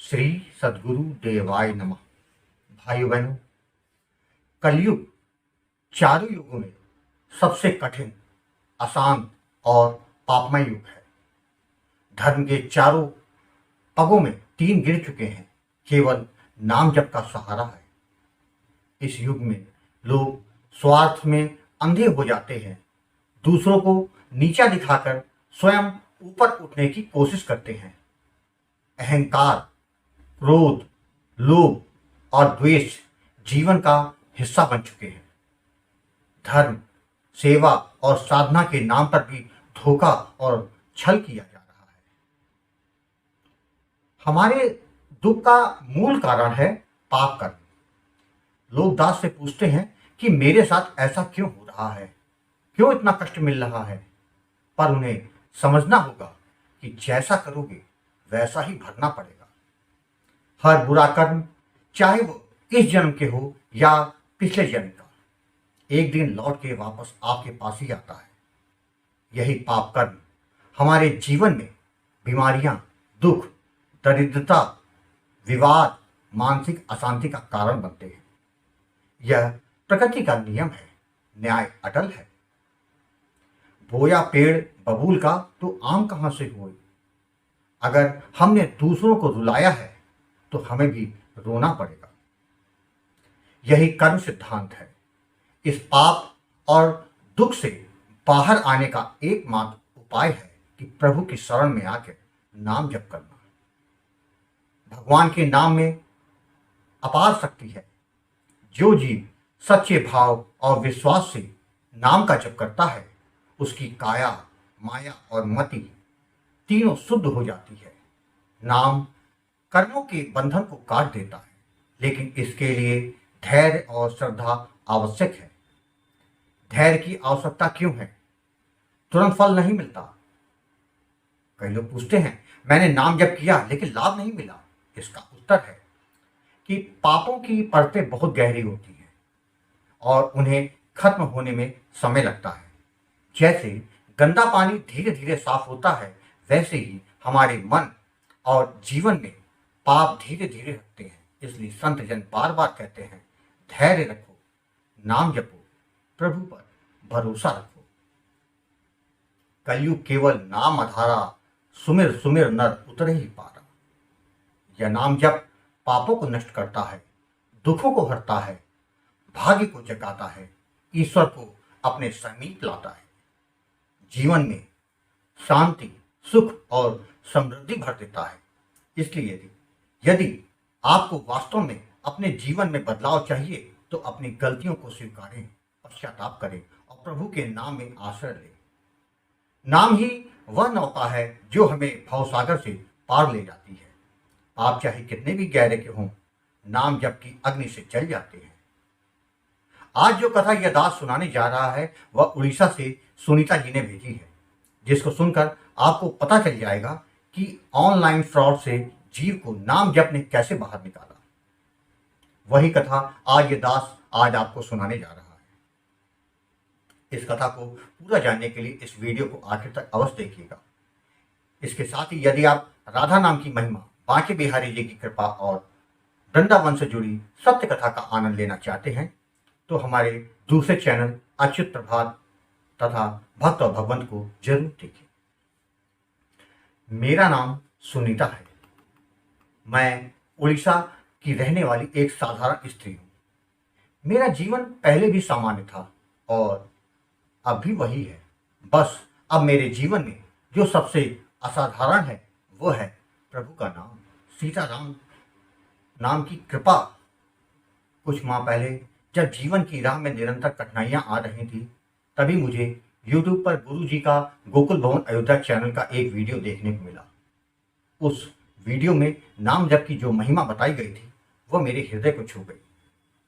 श्री सद्गुरु देवाय नमः। भाइयों बहनों, कलयुग चारों युगों में सबसे कठिन, अशांत और पापमय युग है। धर्म के चारों पगों में तीन गिर चुके हैं, केवल नाम जप का सहारा है। इस युग में लोग स्वार्थ में अंधे हो जाते हैं, दूसरों को नीचा दिखाकर स्वयं ऊपर उठने की कोशिश करते हैं। अहंकार, क्रोध, लोभ और द्वेष जीवन का हिस्सा बन चुके हैं। धर्म, सेवा और साधना के नाम पर भी धोखा और छल किया जा रहा है। हमारे दुख का मूल कारण है पाप कर्म। लोग दास से पूछते हैं कि मेरे साथ ऐसा क्यों हो रहा है, क्यों इतना कष्ट मिल रहा है। पर उन्हें समझना होगा कि जैसा करोगे वैसा ही भरना पड़ेगा। हर बुरा कर्म, चाहे वो इस जन्म के हो या पिछले जन्म का, एक दिन लौट के वापस आपके पास ही आता है। यही पाप कर्म हमारे जीवन में बीमारियां, दुख, दरिद्रता, विवाद, मानसिक अशांति का कारण बनते हैं। यह प्रकृति का नियम है, न्याय अटल है। बोया पेड़ बबूल का तो आम कहां से हुई। अगर हमने दूसरों को रुलाया है तो हमें भी रोना पड़ेगा। यही कर्म सिद्धांत है। इस पाप और दुख से बाहर आने का एकमात्र उपाय है कि प्रभु की शरण में आकर नाम जप करना। भगवान के नाम में अपार शक्ति है। जो जीव सच्चे भाव और विश्वास से नाम का जप करता है, उसकी काया, माया और मति तीनों शुद्ध हो जाती है। नाम कर्मों के बंधन को काट देता है, लेकिन इसके लिए धैर्य और श्रद्धा आवश्यक है। धैर्य की आवश्यकता क्यों है? तुरंत फल नहीं मिलता। कई लोग पूछते हैं, मैंने नाम जप किया लेकिन लाभ नहीं मिला। इसका उत्तर है कि पापों की परतें बहुत गहरी होती हैं और उन्हें खत्म होने में समय लगता है। जैसे गंदा पानी धीरे धीरे साफ होता है, वैसे ही हमारे मन और जीवन में पाप धीरे धीरे हटते हैं। इसलिए संत जन बार बार कहते हैं, धैर्य रखो, नाम जपो, प्रभु पर भरोसा रखो। कलयुग केवल नाम आधारा, सुमिर सुमिर नर उतरे ही पारा। यह नाम जप पापों को नष्ट करता है, दुखों को हरता है, भाग्य को जगाता है, ईश्वर को अपने समीप लाता है, जीवन में शांति, सुख और समृद्धि भर देता है। इसलिए यदि आपको वास्तव में अपने जीवन में बदलाव चाहिए तो अपनी गलतियों को स्वीकारें, पश्चाताप करें और प्रभु के नाम में आश्रय लें। नाम ही वह नौका है जो हमें भवसागर से पार ले जाती है। आप चाहे कितने भी गहरे के हों, नाम जप की अग्नि से जल जाते हैं। आज जो कथा यह दास सुनाने जा रहा है वह उड़ीसा से सुनीता जी ने भेजी है, जिसको सुनकर आपको पता चल जाएगा कि ऑनलाइन फ्रॉड से जीव को नाम जप ने कैसे बाहर निकाला। वही कथा आज ये दास आज आपको सुनाने जा रहा है। इस कथा को पूरा जानने के लिए इस वीडियो को आखिर तक अवश्य देखिएगा। इसके साथ ही यदि आप राधा नाम की महिमा, बांके बिहारी जी की कृपा और वृंदावन से जुड़ी सत्य कथा का आनंद लेना चाहते हैं तो हमारे दूसरे चैनल अच्युत प्रभात तथा भक्त और भगवंत को जरूर देखिए। मेरा नाम सुनीता है। मैं उड़ीसा की रहने वाली एक साधारण स्त्री हूँ। मेरा जीवन पहले भी सामान्य था और अब भी वही है। बस अब मेरे जीवन में जो सबसे असाधारण है वो है प्रभु का नाम, सीताराम नाम की कृपा। कुछ माह पहले जब जीवन की राह में निरंतर कठिनाइयां आ रही थी, तभी मुझे YouTube पर गुरु जी का गोकुल भवन अयोध्या चैनल का एक वीडियो देखने को मिला। उस वीडियो में नाम जप की जो महिमा बताई गई थी वह मेरे हृदय को छू गई।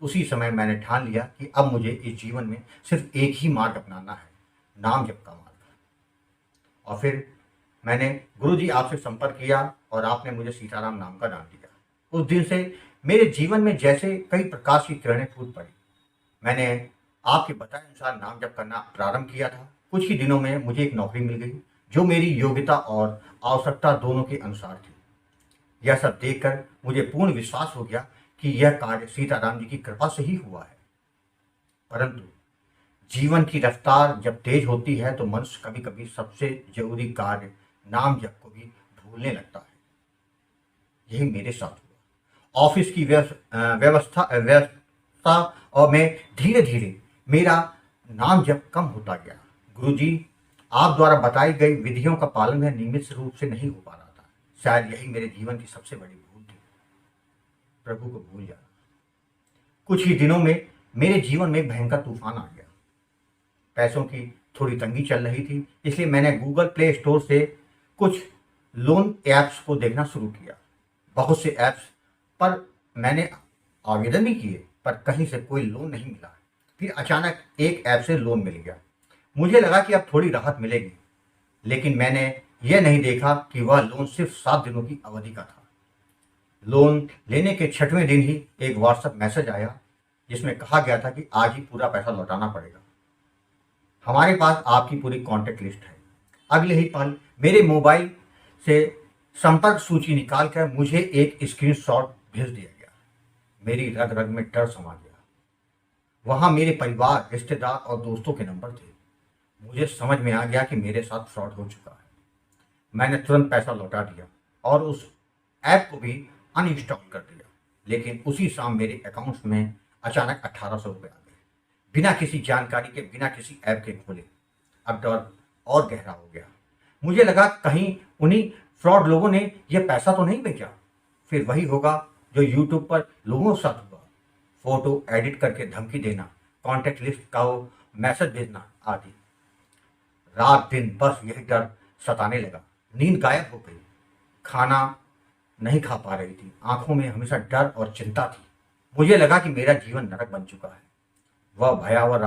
उसी समय मैंने ठान लिया कि अब मुझे इस जीवन में सिर्फ एक ही मार्ग अपनाना है, नाम जप का मार्ग। और फिर मैंने गुरु जी आपसे संपर्क किया और आपने मुझे सीताराम नाम का नाम दिया। उस दिन से मेरे जीवन में जैसे कई प्रकाश की किरणें फूट पड़ी। मैंने आपके बताए अनुसार नाम जप करना प्रारंभ किया था। कुछ ही दिनों में मुझे एक नौकरी मिल गई जो मेरी योग्यता और आवश्यकता दोनों के अनुसार थी। यह सब देखकर मुझे पूर्ण विश्वास हो गया कि यह कार्य सीताराम जी की कृपा से ही हुआ है। परंतु जीवन की रफ्तार जब तेज होती है तो मनुष्य कभी कभी सबसे जरूरी कार्य नाम जप को भी भूलने लगता है। यही मेरे साथ हुआ। ऑफिस की व्यवस्था और मैं धीरे धीरे मेरा नाम जप कम होता गया। गुरुजी, आप द्वारा बताई गई विधियों का पालन मैं नियमित रूप से नहीं हो पा रहा था। शायद यही मेरे जीवन की सबसे बड़ी भूल थी, प्रभु को भूल जाना। कुछ ही दिनों में मेरे जीवन में भयंकर तूफान आ गया। पैसों की थोड़ी तंगी चल रही थी, इसलिए मैंने गूगल प्ले स्टोर से कुछ लोन ऐप्स को देखना शुरू किया। बहुत से ऐप्स पर मैंने आवेदन भी किए, पर कहीं से कोई लोन नहीं मिला। फिर अचानक एक ऐप से लोन मिल गया। मुझे लगा कि अब थोड़ी राहत मिलेगी, लेकिन मैंने यह नहीं देखा कि वह लोन सिर्फ 7 दिनों की अवधि का था। लोन लेने के 6वें दिन ही एक व्हाट्सएप मैसेज आया जिसमें कहा गया था कि आज ही पूरा पैसा लौटाना पड़ेगा। हमारे पास आपकी पूरी कॉन्टैक्ट लिस्ट है। अगले ही पल मेरे मोबाइल से संपर्क सूची निकालकर मुझे एक स्क्रीनशॉट भेज दिया गया। मेरी रग रग में डर समा गया। वहां मेरे परिवार, रिश्तेदार और दोस्तों के नंबर थे। मुझे समझ में आ गया कि मेरे साथ फ्रॉड हो चुका है। मैंने तुरंत पैसा लौटा दिया और उस ऐप को भी अनइंस्टॉल कर दिया। लेकिन उसी शाम मेरे अकाउंट में अचानक 1800 रुपये आ गए, बिना किसी जानकारी के, बिना किसी ऐप के खोले। अब डर और गहरा हो गया। मुझे लगा कहीं उन्हीं फ्रॉड लोगों ने यह पैसा तो नहीं भेजा। फिर वही होगा जो यूट्यूब पर लोगों के साथ हुआ, फोटो एडिट करके धमकी देना, कॉन्टैक्ट लिस्ट का वो मैसेज भेजना आदि। रात दिन बस यही डर सताने लगा। नींद गायब हो गई, खाना नहीं खा पा रही थी, आंखों में हमेशा डर और चिंता थी। मुझे लगा कि मेरा जीवन नरक बन चुका है। वह भयावह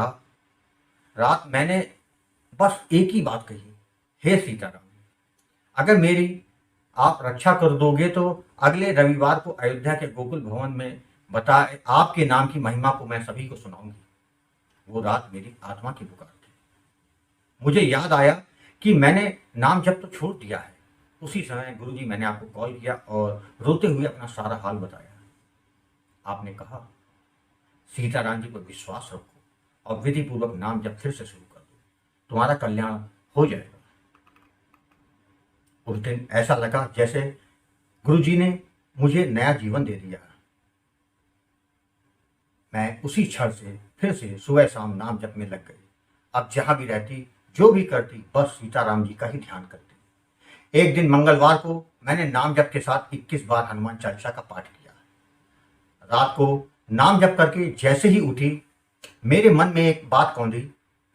रात मैंने बस एक ही बात कही, हे सीताराम, अगर मेरी आप रक्षा कर दोगे तो अगले रविवार को अयोध्या के गोकुल भवन में बताए आपके नाम की महिमा को मैं सभी को सुनाऊंगी। वो रात मेरी आत्मा की पुकार थी। मुझे याद आया कि मैंने नाम जप तो छोड़ दिया है। उसी समय गुरुजी मैंने आपको कॉल किया और रोते हुए अपना सारा हाल बताया। आपने कहा, सीताराम जी पर विश्वास रखो और विधि पूर्वक नाम जप फिर से शुरू कर दो, तुम्हारा कल्याण हो जाएगा। उस दिन ऐसा लगा जैसे गुरुजी ने मुझे नया जीवन दे दिया। मैं उसी क्षण से फिर से सुबह शाम नाम जप में लग गई। अब जहां भी रहती, जो भी करती, बस सीताराम जी का ही ध्यान करती। एक दिन मंगलवार को मैंने नाम जप के साथ 21 बार हनुमान चालीसा का पाठ किया। रात को नाम जप करके जैसे ही उठी, मेरे मन में एक बात कौंधी।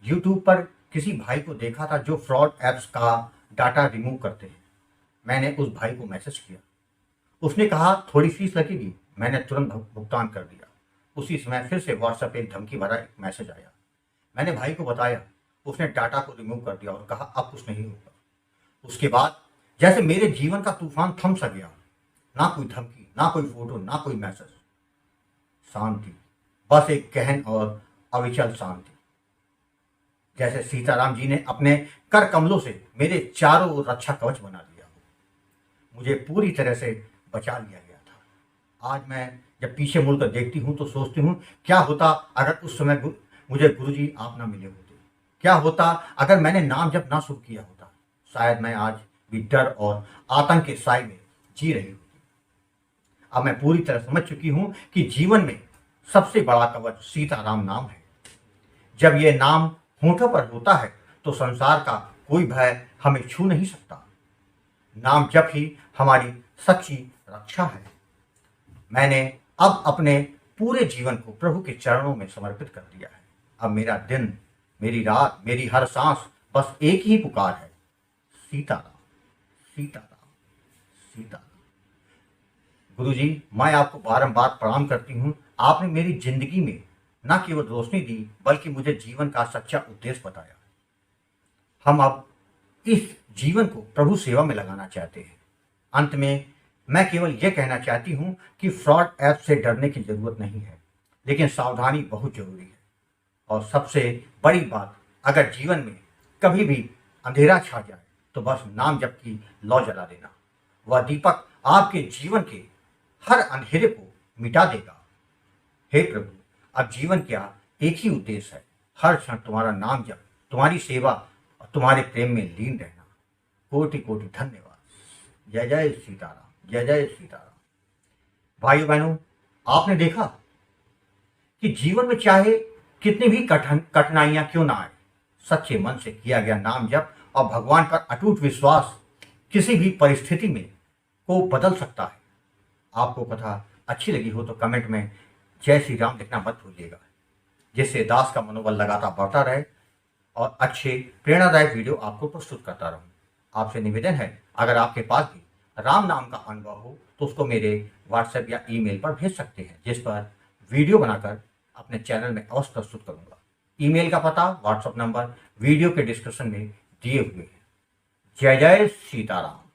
यूट्यूब पर किसी भाई को देखा था जो फ्रॉड ऐप्स का डाटा रिमूव करते हैं। मैंने उस भाई को मैसेज किया। उसने कहा थोड़ी फीस लगेगी। मैंने तुरंत भुगतान कर दिया। उसी समय फिर से व्हाट्सएप एक धमकी भरा एक मैसेज आया। मैंने भाई को बताया। उसने डाटा को रिमूव कर दिया और कहा अब कुछ नहीं होगा। उसके बाद जैसे मेरे जीवन का तूफान थम सा गया। ना कोई धमकी, ना कोई फोटो, ना कोई मैसेज, शांति, बस एक गहन और अविचल शांति। जैसे सीताराम जी ने अपने कर कमलों से मेरे चारों ओर रक्षा कवच बना दिया हो। मुझे पूरी तरह से बचा लिया गया था। आज मैं जब पीछे मुड़कर देखती हूँ तो सोचती हूँ क्या होता अगर उस समय मुझे गुरुजी आप ना मिले होते। क्या होता अगर मैंने नाम जब ना शुरू किया होता। शायद मैं आज भी डर और आतंक के साए में जी रही होती। अब मैं पूरी तरह समझ चुकी हूँ कि जीवन में सबसे बड़ा कवच सीताराम नाम है। जब यह नाम होठों पर होता है तो संसार का कोई भय हमें छू नहीं सकता। नाम जप ही हमारी सच्ची रक्षा है। मैंने अब अपने पूरे जीवन को प्रभु के चरणों में समर्पित कर दिया है। अब मेरा दिन, मेरी रात, मेरी हर सांस बस एक ही पुकार है, सीताराम, सीताराम, सीताराम। गुरुजी, मैं आपको बारंबार प्रणाम करती हूँ। आपने मेरी जिंदगी में न केवल रोशनी दी बल्कि मुझे जीवन का सच्चा उद्देश्य बताया। हम अब इस जीवन को प्रभु सेवा में लगाना चाहते हैं। अंत में मैं केवल यह कहना चाहती हूँ कि फ्रॉड ऐप से डरने की जरूरत नहीं है, लेकिन सावधानी बहुत जरूरी है। और सबसे बड़ी बात, अगर जीवन में कभी भी अंधेरा छा जाए तो बस नाम जप की लौ जला देना। वह दीपक आपके जीवन के हर अंधेरे को मिटा देगा। हे प्रभु, अब जीवन क्या एक ही उद्देश्य है, हर क्षण तुम्हारा नाम जप, तुम्हारी सेवा और तुम्हारे प्रेम में लीन रहना। कोटि कोटि धन्यवाद। जय जय सीताराम, जय जय सीताराम। भाइयों बहनों, आपने देखा कि जीवन में चाहे कितनी भी कठिनाइयां क्यों ना आए, सच्चे मन से किया गया नाम जप और भगवान पर अटूट विश्वास किसी भी परिस्थिति में को बदल सकता है। आपको कथा अच्छी लगी हो तो कमेंट में जय श्री राम लिखना मत भूलिएगा, जिससे दास का मनोबल लगातार बढ़ता रहे और अच्छे प्रेरणादायक वीडियो आपको प्रस्तुत करता रहूं। आपसे निवेदन है, अगर आपके पास भी राम नाम का अनुभव हो तो उसको मेरे व्हाट्सएप या ईमेल पर भेज सकते हैं, जिस पर वीडियो बनाकर अपने चैनल में अवश्य प्रस्तुत करूंगा। ईमेल का पता, व्हाट्सएप नंबर वीडियो के डिस्क्रिप्शन में दिए हुए हैं। जय जय सीताराम।